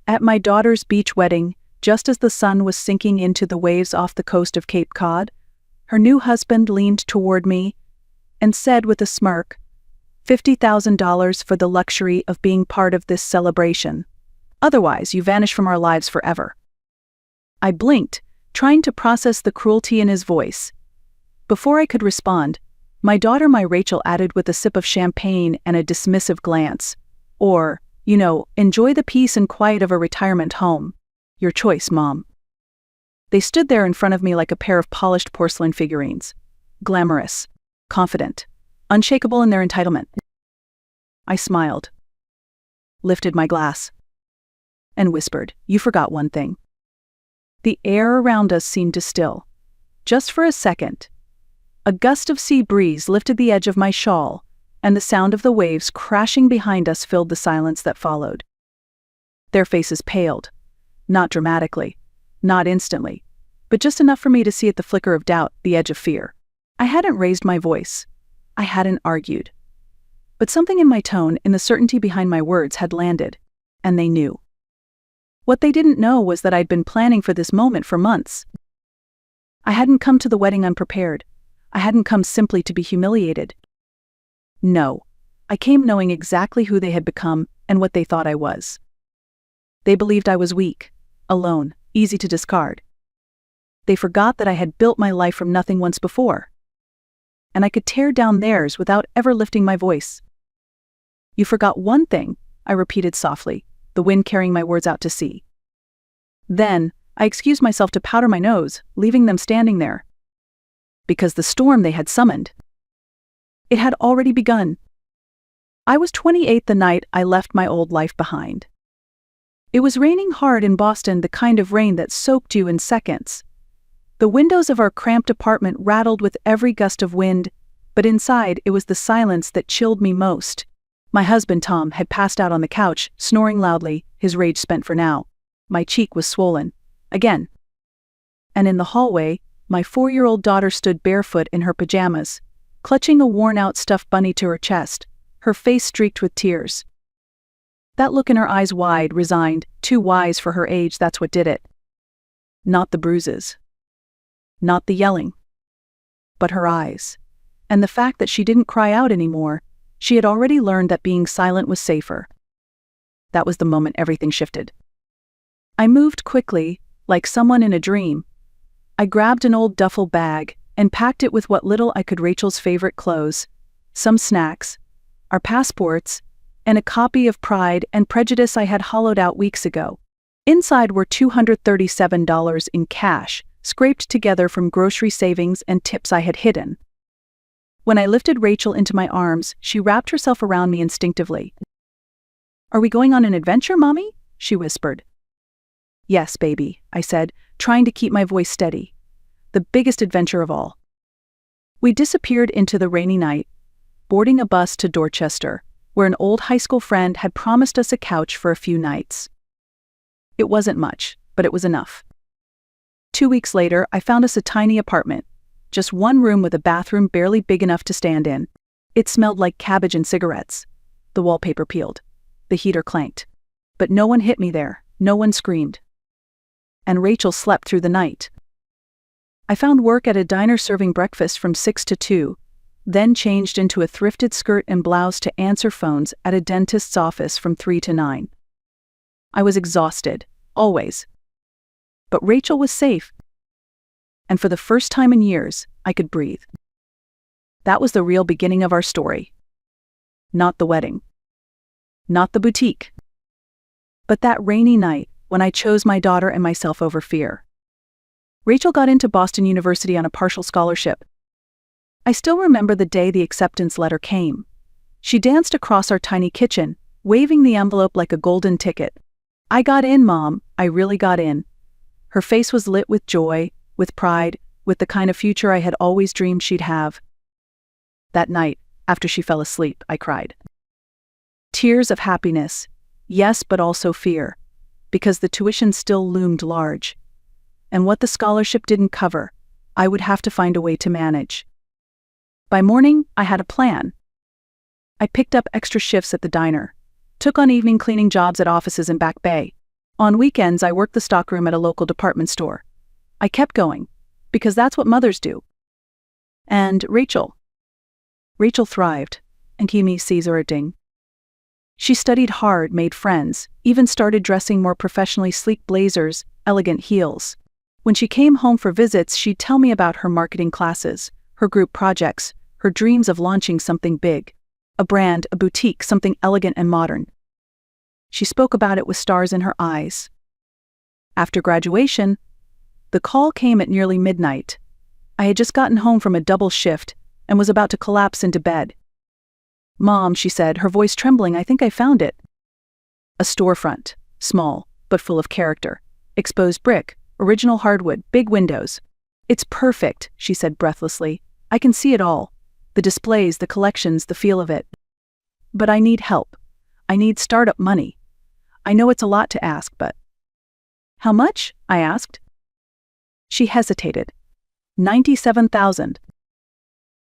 At my daughter's beach wedding, just as the sun was sinking into the waves off the coast of Cape Cod, her new husband leaned toward me and said with a smirk, $50,000 for the luxury of being part of this celebration. Otherwise, you vanish from our lives forever. I blinked, trying to process the cruelty in his voice. Before I could respond, my daughter, Rachel, added with a sip of champagne and a dismissive glance, or, enjoy the peace and quiet of a retirement home. Your choice, Mom. They stood there in front of me like a pair of polished porcelain figurines. Glamorous, confident, unshakable in their entitlement. I smiled, lifted my glass, and whispered, "You forgot one thing." The air around us seemed to still. Just for a second. A gust of sea breeze lifted the edge of my shawl, and the sound of the waves crashing behind us filled the silence that followed. Their faces paled. Not dramatically, not instantly, but just enough for me to see at the flicker of doubt the edge of fear. I hadn't raised my voice. I hadn't argued. But something in my tone, in the certainty behind my words, had landed, and they knew. What they didn't know was that I'd been planning for this moment for months. I hadn't come to the wedding unprepared. I hadn't come simply to be humiliated. No, I came knowing exactly who they had become and what they thought I was. They believed I was weak, alone, easy to discard. They forgot that I had built my life from nothing once before, and I could tear down theirs without ever lifting my voice. You forgot one thing, I repeated softly, the wind carrying my words out to sea. Then, I excused myself to powder my nose, leaving them standing there. Because the storm they had summoned, it had already begun. I was 28 the night I left my old life behind. It was raining hard in Boston, the kind of rain that soaked you in seconds. The windows of our cramped apartment rattled with every gust of wind, but inside it was the silence that chilled me most. My husband, Tom, had passed out on the couch, snoring loudly, his rage spent for now. My cheek was swollen. Again. And in the hallway, my 4-year-old daughter stood barefoot in her pajamas, clutching a worn-out stuffed bunny to her chest, her face streaked with tears. That look in her eyes, wide, resigned, too wise for her age, that's what did it. Not the bruises. Not the yelling. But her eyes. And the fact that she didn't cry out anymore. She had already learned that being silent was safer. That was the moment everything shifted. I moved quickly, like someone in a dream. I grabbed an old duffel bag and packed it with what little I could, Rachel's favorite clothes, some snacks, our passports, and a copy of Pride and Prejudice I had hollowed out weeks ago. Inside were $237 in cash, scraped together from grocery savings and tips I had hidden. When I lifted Rachel into my arms, she wrapped herself around me instinctively. "Are we going on an adventure, Mommy?" she whispered. "Yes, baby," I said, trying to keep my voice steady. "The biggest adventure of all." We disappeared into the rainy night, boarding a bus to Dorchester, where an old high school friend had promised us a couch for a few nights. It wasn't much, but it was enough. 2 weeks later, I found us a tiny apartment, just one room with a bathroom barely big enough to stand in. It smelled like cabbage and cigarettes. The wallpaper peeled. The heater clanked. But no one hit me there, no one screamed. And Rachel slept through the night. I found work at a diner serving breakfast from 6 to 2, then changed into a thrifted skirt and blouse to answer phones at a dentist's office from 3 to 9. I was exhausted, always. But Rachel was safe. And for the first time in years, I could breathe. That was the real beginning of our story. Not the wedding. Not the boutique. But that rainy night, when I chose my daughter and myself over fear. Rachel got into Boston University on a partial scholarship. I still remember the day the acceptance letter came. She danced across our tiny kitchen, waving the envelope like a golden ticket. "I got in, Mom, I really got in." Her face was lit with joy, with pride, with the kind of future I had always dreamed she'd have. That night, after she fell asleep, I cried. Tears of happiness, yes, but also fear, because the tuition still loomed large. And what the scholarship didn't cover, I would have to find a way to manage. By morning, I had a plan. I picked up extra shifts at the diner, took on evening cleaning jobs at offices in Back Bay, On weekends, I worked the stockroom at a local department store. I kept going, because that's what mothers do. And Rachel thrived, and Kimi Caesar-ding. She studied hard, made friends, even started dressing more professionally, sleek blazers, elegant heels. When she came home for visits, she'd tell me about her marketing classes, her group projects, her dreams of launching something big. A brand, a boutique, something elegant and modern. She spoke about it with stars in her eyes. After graduation, the call came at nearly midnight. I had just gotten home from a double shift and was about to collapse into bed. "Mom," she said, her voice trembling, "I think I found it." A storefront, small, but full of character. Exposed brick, original hardwood, big windows. "It's perfect," she said breathlessly. "I can see it all. The displays, the collections, the feel of it. But I need help. I need startup money. I know it's a lot to ask, but..." "How much?" I asked. She hesitated. 97,000.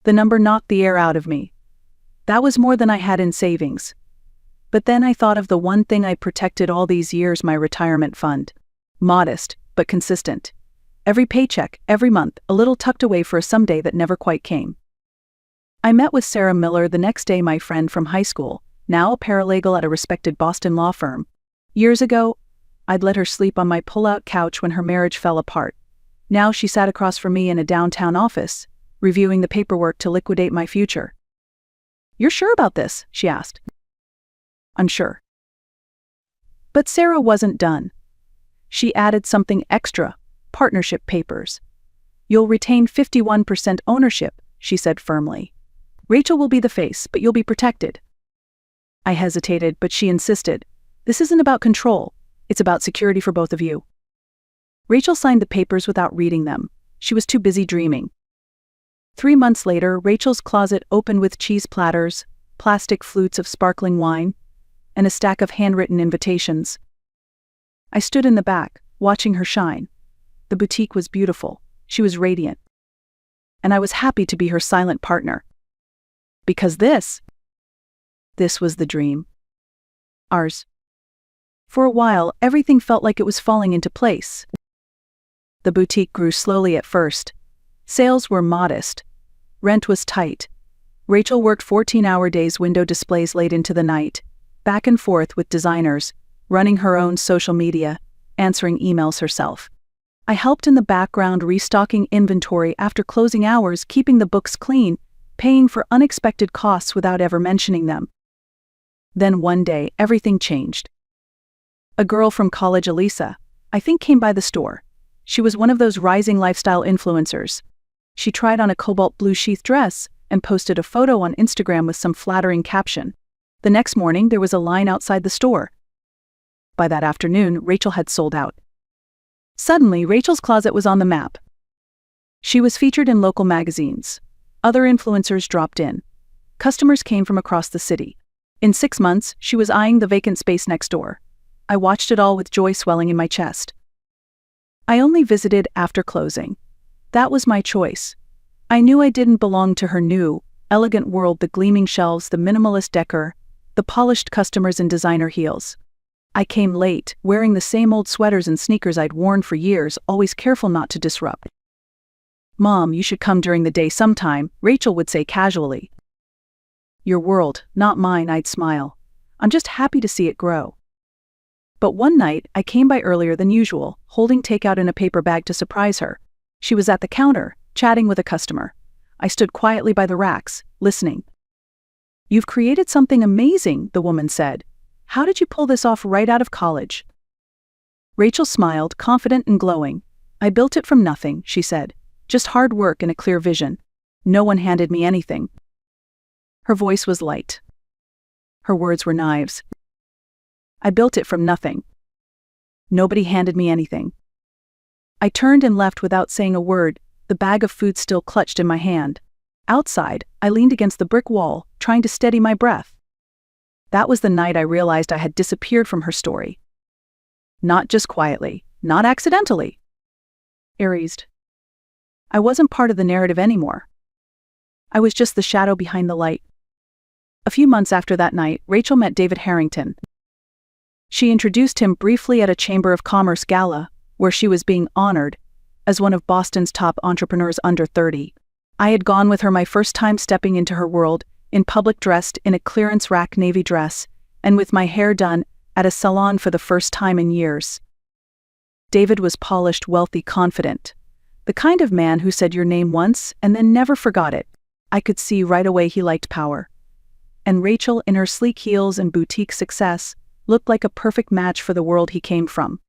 The number knocked the air out of me. That was more than I had in savings. But then I thought of the one thing I protected all these years, my retirement fund. Modest, but consistent. Every paycheck, every month, a little tucked away for a someday that never quite came. I met with Sarah Miller the next day, my friend from high school, now a paralegal at a respected Boston law firm. Years ago, I'd let her sleep on my pull-out couch when her marriage fell apart. Now she sat across from me in a downtown office, reviewing the paperwork to liquidate my future. "You're sure about this?" she asked. "Unsure." But Sarah wasn't done. She added something extra: partnership papers. "You'll retain 51% ownership," she said firmly. "Rachel will be the face, but you'll be protected." I hesitated, but she insisted. "This isn't about control. It's about security for both of you." Rachel signed the papers without reading them. She was too busy dreaming. 3 months later, Rachel's closet opened with cheese platters, plastic flutes of sparkling wine, and a stack of handwritten invitations. I stood in the back, watching her shine. The boutique was beautiful. She was radiant. And I was happy to be her silent partner. Because this was the dream. Ours. For a while, everything felt like it was falling into place. The boutique grew slowly at first. Sales were modest. Rent was tight. Rachel worked 14-hour days, window displays late into the night, back and forth with designers, running her own social media, answering emails herself. I helped in the background, restocking inventory after closing hours, keeping the books clean, paying for unexpected costs without ever mentioning them. Then one day, everything changed. A girl from college, Elisa, I think, came by the store. She was one of those rising lifestyle influencers. She tried on a cobalt blue sheath dress and posted a photo on Instagram with some flattering caption. The next morning, there was a line outside the store. By that afternoon, Rachel had sold out. Suddenly, Rachel's closet was on the map. She was featured in local magazines. Other influencers dropped in. Customers came from across the city. In 6 months, she was eyeing the vacant space next door. I watched it all with joy swelling in my chest. I only visited after closing. That was my choice. I knew I didn't belong to her new, elegant world, the gleaming shelves, the minimalist decor, the polished customers in designer heels. I came late, wearing the same old sweaters and sneakers I'd worn for years, always careful not to disrupt. "Mom, you should come during the day sometime," Rachel would say casually. "Your world, not mine," I'd smile. "I'm just happy to see it grow." But one night, I came by earlier than usual, holding takeout in a paper bag to surprise her. She was at the counter, chatting with a customer. I stood quietly by the racks, listening. "You've created something amazing," the woman said. "How did you pull this off right out of college?" Rachel smiled, confident and glowing. "I built it from nothing," she said. "Just hard work and a clear vision. No one handed me anything." Her voice was light. Her words were knives. I built it from nothing. Nobody handed me anything. I turned and left without saying a word, the bag of food still clutched in my hand. Outside, I leaned against the brick wall, trying to steady my breath. That was the night I realized I had disappeared from her story. Not just quietly, not accidentally. Erased. I wasn't part of the narrative anymore. I was just the shadow behind the light. A few months after that night, Rachel met David Harrington. She introduced him briefly at a Chamber of Commerce gala, where she was being honored as one of Boston's top entrepreneurs under 30. I had gone with her my first time stepping into her world, in public dressed in a clearance rack navy dress, and with my hair done at a salon for the first time in years. David was polished, wealthy, confident. The kind of man who said your name once and then never forgot it. I could see right away he liked power. And Rachel, in her sleek heels and boutique success, looked like a perfect match for the world he came from.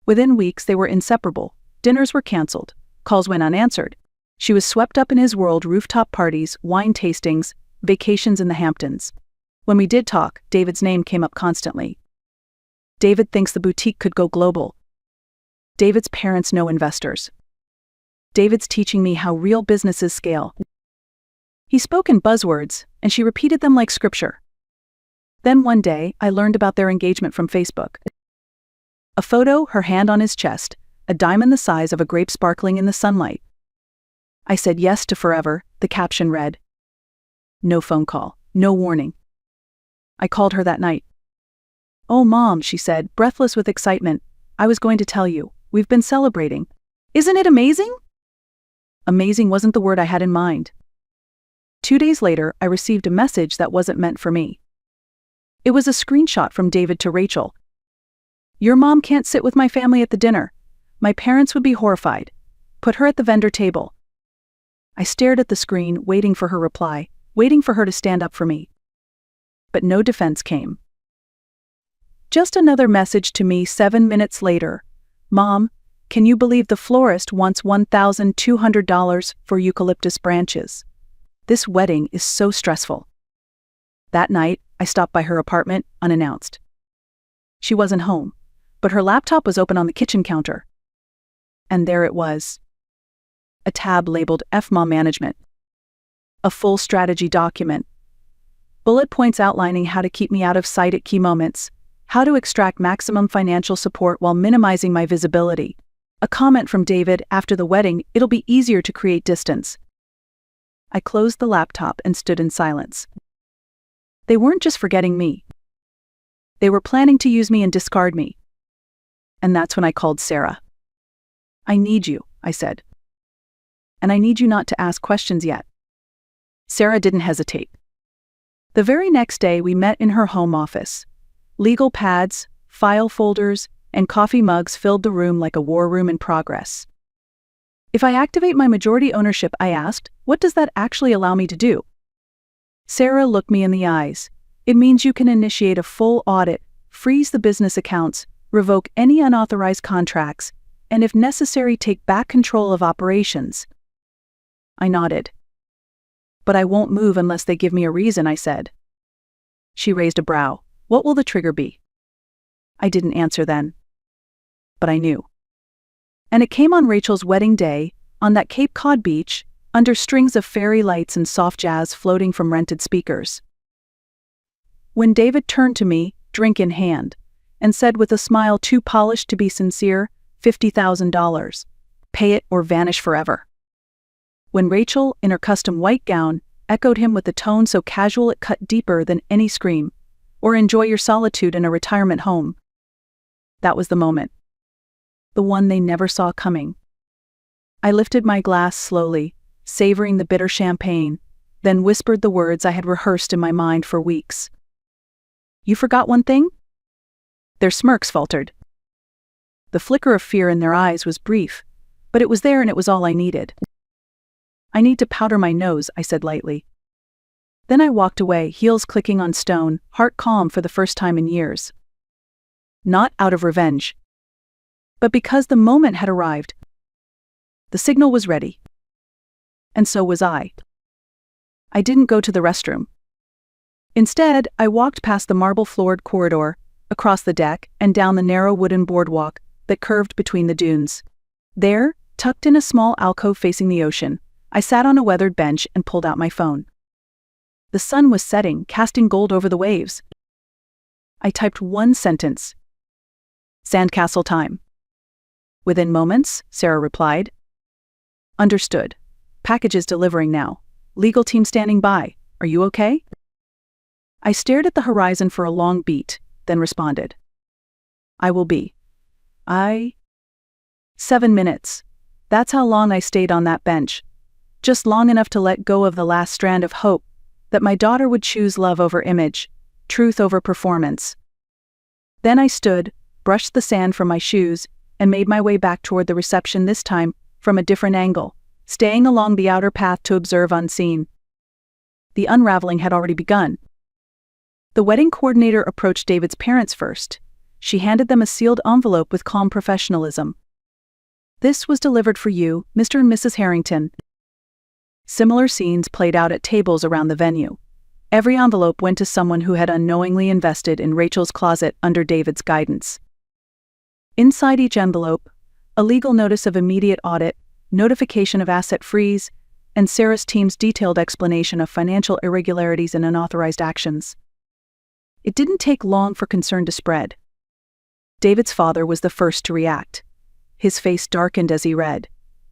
Within weeks they were inseparable. Dinners were canceled. Calls went unanswered. She was swept up in his world, rooftop parties, wine tastings, vacations in the Hamptons. When we did talk, David's name came up constantly. David thinks the boutique could go global. David's parents know investors. David's teaching me how real businesses scale. He spoke in buzzwords, and she repeated them like scripture. Then one day, I learned about their engagement from Facebook. A photo, her hand on his chest, a diamond the size of a grape sparkling in the sunlight. I said yes to forever, the caption read. No phone call, no warning. I called her that night. Oh, Mom, she said, breathless with excitement. I was going to tell you, we've been celebrating. Isn't it amazing? Amazing wasn't the word I had in mind. 2 days later, I received a message that wasn't meant for me. It was a screenshot from David to Rachel. Your mom can't sit with my family at the dinner. My parents would be horrified. Put her at the vendor table. I stared at the screen, waiting for her reply, waiting for her to stand up for me. But no defense came. Just another message to me 7 minutes later. Mom, can you believe the florist wants $1,200 for eucalyptus branches? This wedding is so stressful. That night, I stopped by her apartment, unannounced. She wasn't home, but her laptop was open on the kitchen counter. And there it was. A tab labeled FMA Management. A full strategy document. Bullet points outlining how to keep me out of sight at key moments, how to extract maximum financial support while minimizing my visibility. A comment from David after the wedding, it'll be easier to create distance. I closed the laptop and stood in silence. They weren't just forgetting me. They were planning to use me and discard me. And that's when I called Sarah. I need you, I said. And I need you not to ask questions yet. Sarah didn't hesitate. The very next day we met in her home office. Legal pads, file folders, and coffee mugs filled the room like a war room in progress. If I activate my majority ownership, I asked, what does that actually allow me to do? Sarah looked me in the eyes. It means you can initiate a full audit, freeze the business accounts, revoke any unauthorized contracts, and if necessary take back control of operations. I nodded. But I won't move unless they give me a reason, I said. She raised a brow. What will the trigger be? I didn't answer then. But I knew. And it came on Rachel's wedding day, on that Cape Cod beach, under strings of fairy lights and soft jazz floating from rented speakers. When David turned to me, drink in hand, and said with a smile too polished to be sincere, $50,000. Pay it or vanish forever. When Rachel, in her custom white gown, echoed him with a tone so casual it cut deeper than any scream, or enjoy your solitude in a retirement home. That was the moment. The one they never saw coming. I lifted my glass slowly, savoring the bitter champagne, then whispered the words I had rehearsed in my mind for weeks. You forgot one thing? Their smirks faltered. The flicker of fear in their eyes was brief, but it was there and it was all I needed. I need to powder my nose, I said lightly. Then I walked away, heels clicking on stone, heart calm for the first time in years. Not out of revenge, but because the moment had arrived. The signal was ready. And so was I. I didn't go to the restroom. Instead, I walked past the marble-floored corridor, across the deck, and down the narrow wooden boardwalk that curved between the dunes. There, tucked in a small alcove facing the ocean, I sat on a weathered bench and pulled out my phone. The sun was setting, casting gold over the waves. I typed one sentence. Sandcastle time. Within moments, Sarah replied. Understood. Packages delivering now. Legal team standing by. Are you okay? I stared at the horizon for a long beat, then responded. I will be. 7 minutes. That's how long I stayed on that bench. Just long enough to let go of the last strand of hope that my daughter would choose love over image, truth over performance. Then I stood, brushed the sand from my shoes, and made my way back toward the reception, this time from a different angle, staying along the outer path to observe unseen. The unraveling had already begun. The wedding coordinator approached David's parents first. She handed them a sealed envelope with calm professionalism. "This was delivered for you, Mr. and Mrs. Harrington." Similar scenes played out at tables around the venue. Every envelope went to someone who had unknowingly invested in Rachel's closet under David's guidance. Inside each envelope, a legal notice of immediate audit, notification of asset freeze, and Sarah's team's detailed explanation of financial irregularities and unauthorized actions. It didn't take long for concern to spread. David's father was the first to react. His face darkened as he read.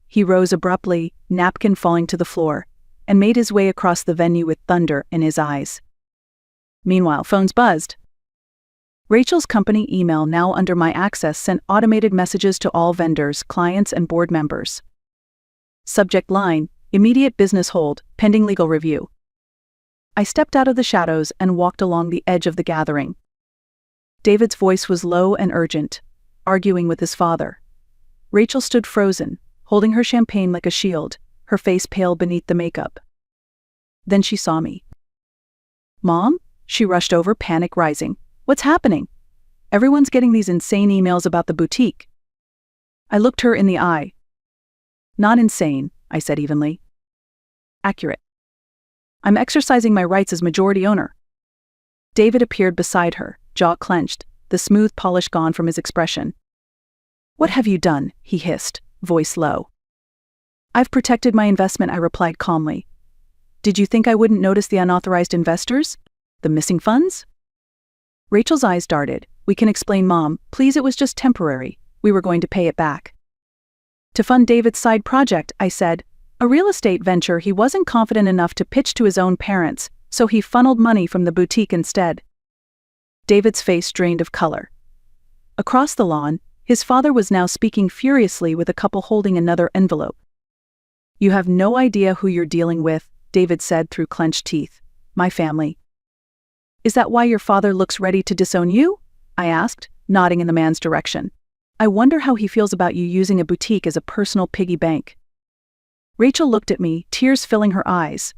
He rose abruptly, napkin falling to the floor, and made his way across the venue with thunder in his eyes. Meanwhile, phones buzzed. Rachel's company email, now under my access, sent automated messages to all vendors, clients, and board members. Subject line: immediate business hold, pending legal review. I stepped out of the shadows and walked along the edge of the gathering. David's voice was low and urgent, arguing with his father. Rachel stood frozen, holding her champagne like a shield, her face pale beneath the makeup. Then she saw me. "Mom?" She rushed over, panic rising. "What's happening? Everyone's getting these insane emails about the boutique." I looked her in the eye. "Not insane," I said evenly. "Accurate. I'm exercising my rights as majority owner." David appeared beside her, jaw clenched, the smooth polish gone from his expression. "What have you done?" he hissed, voice low. "I've protected my investment," I replied calmly. "Did you think I wouldn't notice the unauthorized investors? The missing funds?" Rachel's eyes darted. "We can explain, Mom. Please, it was just temporary. We were going to pay it back." "To fund David's side project," I said. "A real estate venture he wasn't confident enough to pitch to his own parents, so he funneled money from the boutique instead." David's face drained of color. Across the lawn, his father was now speaking furiously with a couple holding another envelope. "You have no idea who you're dealing with," David said through clenched teeth. "My family." "Is that why your father looks ready to disown you?" I asked, nodding in the man's direction. "I wonder how he feels about you using a boutique as a personal piggy bank." Rachel looked at me, tears filling her eyes.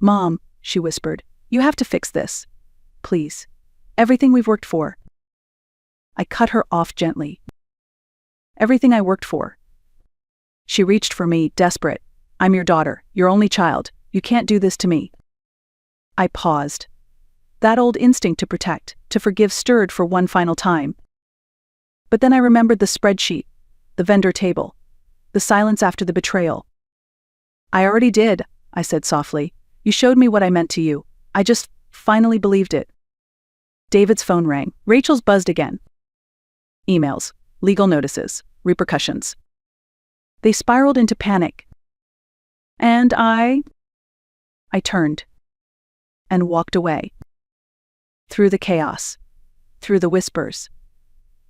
"Mom," she whispered, "you have to fix this. Please. Everything we've worked for." I cut her off gently. "Everything I worked for." She reached for me, desperate. "I'm your daughter, your only child. You can't do this to me." I paused. That old instinct to protect, to forgive stirred for one final time. But then I remembered the spreadsheet, the vendor table, the silence after the betrayal. "I already did," I said softly. "You showed me what I meant to you. I just finally believed it." David's phone rang. Rachel's buzzed again. Emails, legal notices, repercussions. They spiraled into panic. And I turned and walked away. Through the chaos, through the whispers,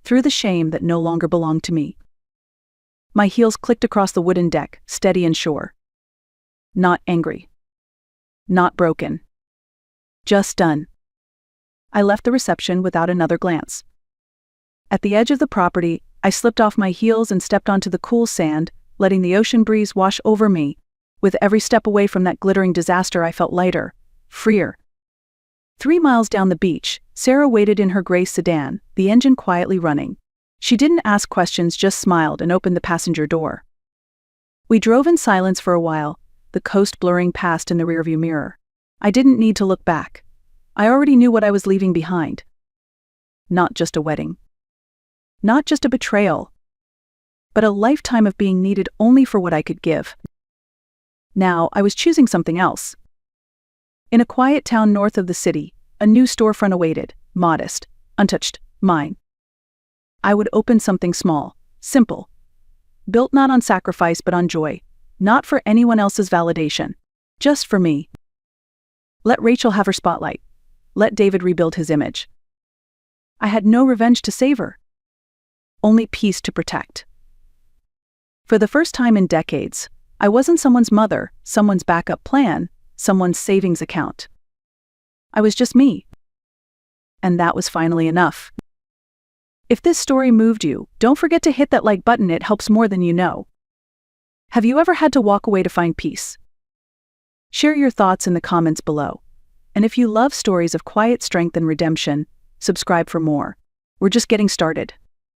through the shame that no longer belonged to me. My heels clicked across the wooden deck, steady and sure. Not angry. Not broken. Just done. I left the reception without another glance. At the edge of the property, I slipped off my heels and stepped onto the cool sand, letting the ocean breeze wash over me. With every step away from that glittering disaster, I felt lighter, freer. 3 miles down the beach, Sarah waited in her gray sedan, the engine quietly running. She didn't ask questions, just smiled and opened the passenger door. We drove in silence for a while, the coast blurring past in the rearview mirror. I didn't need to look back. I already knew what I was leaving behind. Not just a wedding. Not just a betrayal. But a lifetime of being needed only for what I could give. Now, I was choosing something else. In a quiet town north of the city, a new storefront awaited, modest, untouched, mine. I would open something small, simple. Built not on sacrifice but on joy. Not for anyone else's validation. Just for me. Let Rachel have her spotlight. Let David rebuild his image. I had no revenge to savor, only peace to protect. For the first time in decades, I wasn't someone's mother, someone's backup plan, someone's savings account. I was just me. And that was finally enough. If this story moved you, don't forget to hit that like button, it helps more than you know. Have you ever had to walk away to find peace? Share your thoughts in the comments below. And if you love stories of quiet strength and redemption, subscribe for more. We're just getting started.